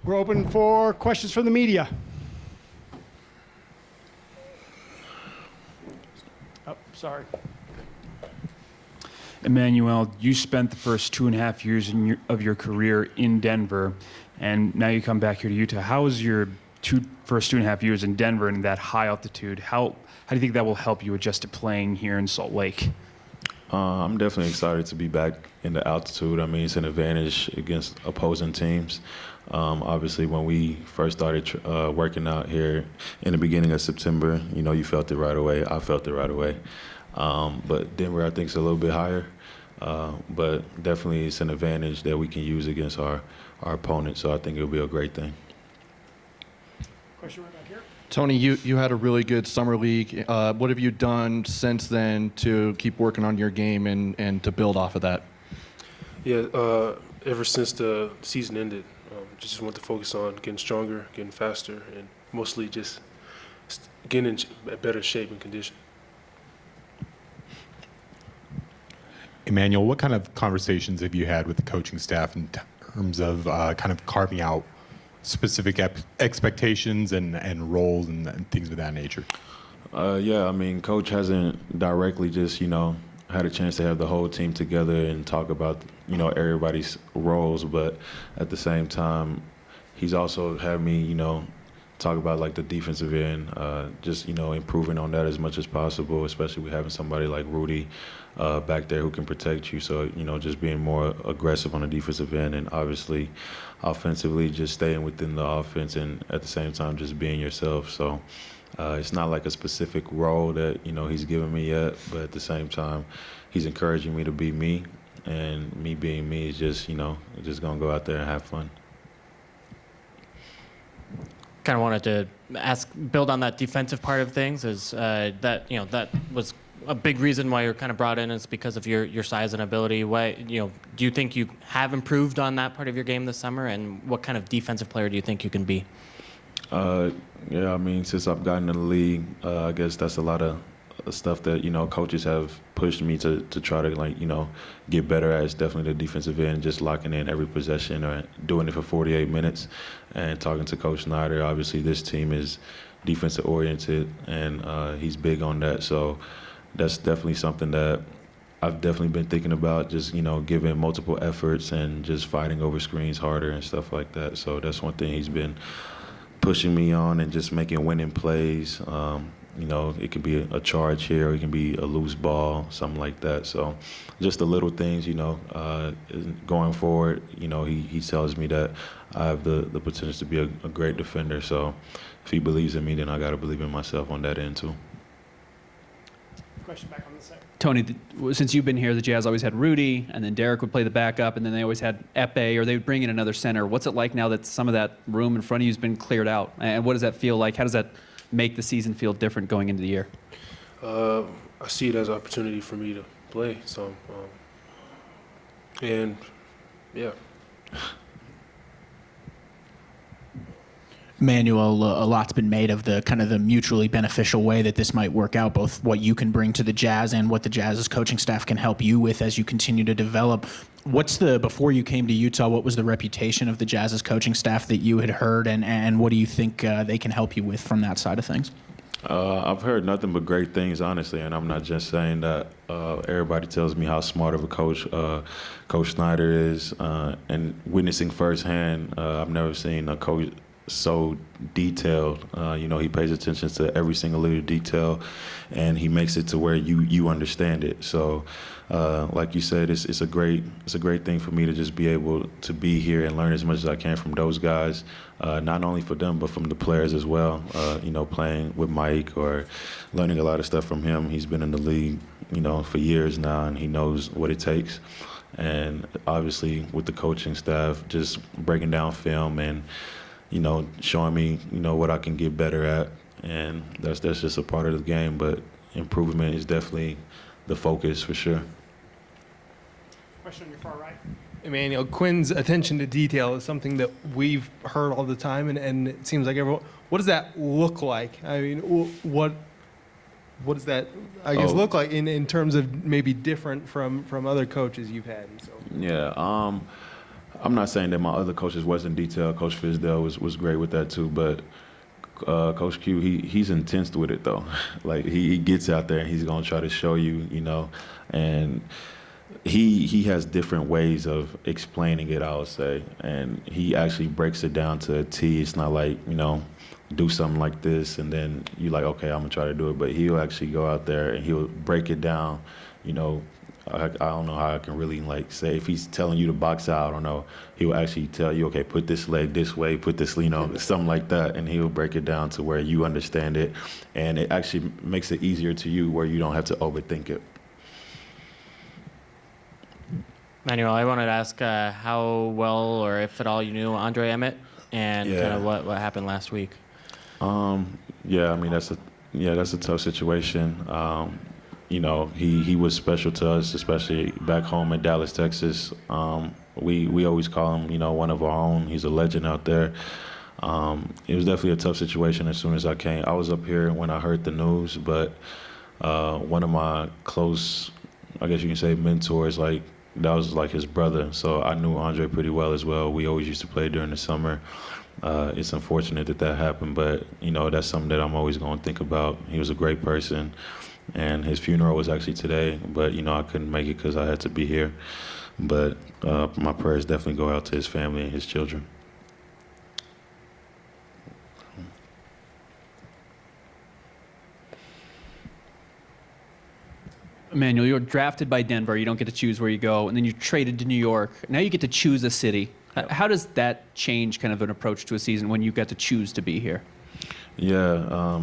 We're open for questions from the media. Oh, sorry. Emmanuel, you spent the first 2.5 years of your career in Denver, and now you come back here to Utah. How was your first 2.5 years in Denver in that high altitude? How do you think that will help you adjust to playing here in Salt Lake? I'm definitely excited to be back in the altitude. I mean, it's an advantage against opposing teams. Obviously, when we first started working out here in the beginning of September, you felt it right away. I felt it right away. But Denver, I think, is a little bit higher. But definitely it's an advantage that we can use against our opponent. So I think it'll be a great thing. Question right back here. Tony, you had a really good summer league. What have you done since then to keep working on your game and to build off of that? Yeah, ever since the season ended, just want to focus on getting stronger, getting faster, and mostly just getting in better shape and condition. Emmanuel, what kind of conversations have you had with the coaching staff in terms of kind of carving out specific expectations and roles and things of that nature? Yeah, I mean, Coach hasn't directly just, had a chance to have the whole team together and talk about, everybody's roles. But at the same time, he's also had me, talk about like the defensive end, just, improving on that as much as possible, especially with having somebody like Rudy back there who can protect you. So, just being more aggressive on the defensive end, and obviously offensively just staying within the offense and at the same time just being yourself. So it's not like a specific role that, he's given me yet, but at the same time, he's encouraging me to be me, and me being me is just, just going to go out there and have fun. Kind of wanted to build on that defensive part of things. Is that was a big reason why you're kind of brought in, is because of your size and ability. Why, do you think you have improved on that part of your game this summer, and what kind of defensive player do you think you can be? Yeah, I mean, since I've gotten in the league, I guess that's a lot of stuff that, coaches have pushed me to try to, get better at. It's definitely the defensive end, just locking in every possession or doing it for 48 minutes. And talking to Coach Snyder, obviously this team is defensive oriented, and he's big on that. So that's definitely something that I've definitely been thinking about, just, giving multiple efforts and just fighting over screens harder and stuff like that. So that's one thing he's been pushing me on, and just making winning plays. It can be a charge here, or it can be a loose ball, something like that. So just the little things, going forward, he tells me that I have the potential to be a great defender. So if he believes in me, then I got to believe in myself on that end too. Question back on the side. Tony, since you've been here, the Jazz always had Rudy, and then Derek would play the backup, and then they always had Epe, or they would bring in another center. What's it like now that some of that room in front of you has been cleared out? And what does that feel like? How does that make the season feel different going into the year? I see it as an opportunity for me to play. So, and yeah. Emmanuel, a lot's been made of the kind of the mutually beneficial way that this might work out, both what you can bring to the Jazz and what the Jazz's coaching staff can help you with as you continue to develop. Before you came to Utah, what was the reputation of the Jazz's coaching staff that you had heard, and what do you think they can help you with from that side of things? I've heard nothing but great things, honestly, and I'm not just saying that. Everybody tells me how smart of a coach Coach Snyder is, and witnessing firsthand, I've never seen a coach so detailed. He pays attention to every single little detail, and he makes it to where you understand it. So, like you said, it's a great thing for me to just be able to be here and learn as much as I can from those guys. Not only for them, but from the players as well. Playing with Mike or learning a lot of stuff from him. He's been in the league, for years now, and he knows what it takes. And obviously, with the coaching staff, just breaking down film and showing me, what I can get better at. And that's just a part of the game, but improvement is definitely the focus for sure. Question on your far right. Emmanuel, Quinn's attention to detail is something that we've heard all the time, and it seems like everyone. What does that look like? I mean, what does that, I guess, look like in terms of maybe different from other coaches you've had? And so. Yeah, I'm not saying that my other coaches wasn't detailed. Coach Fizdale was great with that too, but Coach Q, he's intense with it though. Like he gets out there and he's gonna try to show you, and he has different ways of explaining it, I would say, and he actually breaks it down to a T. It's not like, do something like this and then you like, okay, I'm gonna try to do it, but he'll actually go out there and he'll break it down. I don't know how I can really say if he's telling you to box out, I don't know. He'll actually tell you, okay, put this leg this way, put this, something like that, and he'll break it down to where you understand it, and it actually makes it easier to you where you don't have to overthink it. Manuel, I wanted to ask how well or if at all you knew Andre Emmett and kind of what happened last week. Yeah, I mean that's a tough situation. He was special to us, especially back home in Dallas, Texas. We always call him, one of our own. He's a legend out there. It was definitely a tough situation as soon as I came. I was up here when I heard the news, but one of my close, I guess you can say, mentors, that was like his brother. So I knew Andre pretty well as well. We always used to play during the summer. It's unfortunate that happened, but that's something that I'm always going to think about. He was a great person, and his funeral was actually today, but I couldn't make it because I had to be here. But my prayers definitely go out to his family and his children. Emmanuel, you're drafted by Denver. You don't get to choose where you go, and then you're traded to New York. Now you get to choose a city. How does that change kind of an approach to a season when you get to choose to be here? Yeah,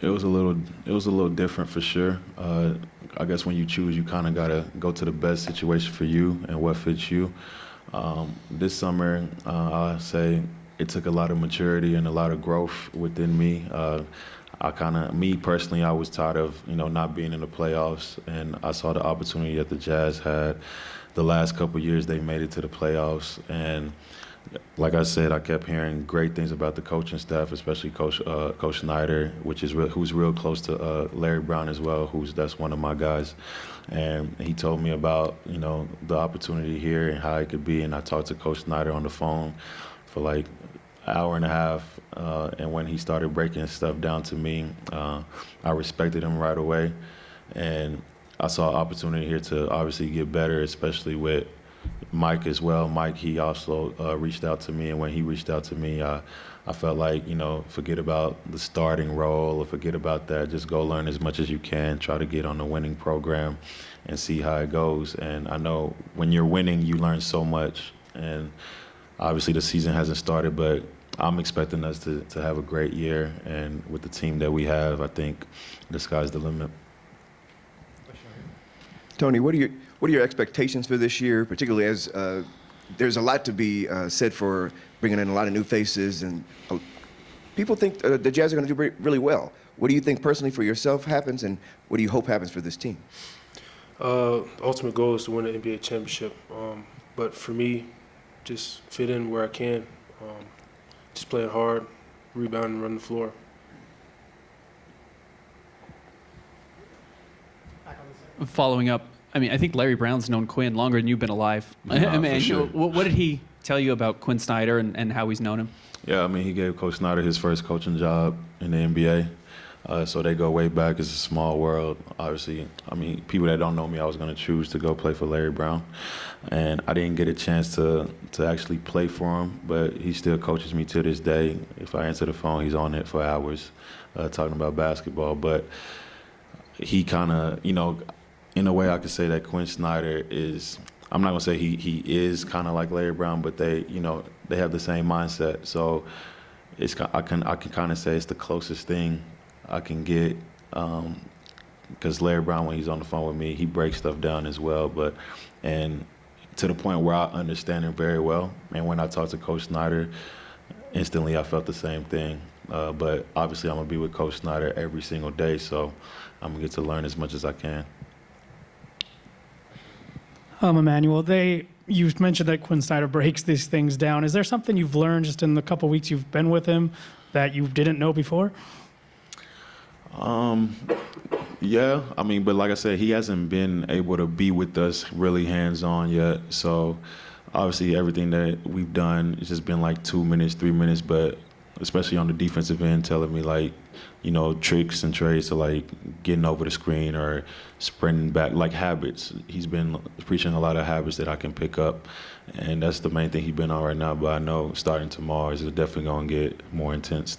it was a little different for sure. I guess when you choose, you kind of gotta go to the best situation for you and what fits you. This summer, I say it took a lot of maturity and a lot of growth within me. Me personally, I was tired of not being in the playoffs, and I saw the opportunity that the Jazz had. The last couple of years, they made it to the playoffs, and like I said, I kept hearing great things about the coaching staff, especially Coach Snyder, who's real close to Larry Brown as well, that's one of my guys. And he told me about the opportunity here and how it could be, and I talked to Coach Snyder on the phone for like an hour and a half, and when he started breaking stuff down to me, I respected him right away, and I saw an opportunity here to obviously get better, especially with Mike as well. Mike, he also reached out to me, and when he reached out to me, I felt like, forget about the starting role or forget about that. Just go learn as much as you can, try to get on the winning program and see how it goes. And I know when you're winning, you learn so much. And obviously the season hasn't started, but I'm expecting us to have a great year. And with the team that we have, I think the sky's the limit. Tony, what are your expectations for this year, particularly as there's a lot to be said for bringing in a lot of new faces, and people think the Jazz are going to do really well. What do you think personally for yourself happens, and what do you hope happens for this team? Ultimate goal is to win the NBA championship, but for me, just fit in where I can, just playing hard, rebound, and run the floor. Following up, I think Larry Brown's known Quinn longer than you've been alive. For sure. What did he tell you about Quinn Snyder and how he's known him? Yeah, he gave Coach Snyder his first coaching job in the NBA. So they go way back. It's a small world, obviously. People that don't know me, I was going to choose to go play for Larry Brown. And I didn't get a chance to actually play for him, but he still coaches me to this day. If I answer the phone, he's on it for hours talking about basketball. But he kind of, in a way I could say that Quinn Snyder is, I'm not going to say he is kind of like Larry Brown, but they have the same mindset. So I can kind of say it's the closest thing I can get, because Larry Brown, when he's on the phone with me, he breaks stuff down as well, and to the point where I understand him very well. And when I talk to Coach Snyder, instantly I felt the same thing. But obviously I'm going to be with Coach Snyder every single day, so I'm going to get to learn as much as I can. Emmanuel, you've mentioned that Quinn Snyder breaks these things down. Is there something you've learned just in the couple weeks you've been with him that you didn't know before? Yeah, but like I said, he hasn't been able to be with us really hands-on yet. So obviously everything that we've done has just been like 2 minutes, 3 minutes, but especially on the defensive end, telling me like, you know, tricks and trades to like getting over the screen or sprinting back, like habits. He's been preaching a lot of habits that I can pick up, and that's the main thing he's been on right now. But I know starting tomorrow is definitely gonna get more intense.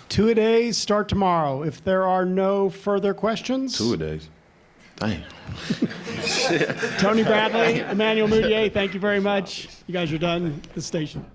Two-a-days start tomorrow. If there are no further questions, 2 days. Dang. Tony Bradley, Emmanuel Mudiay, thank you very much. You guys are done at the station.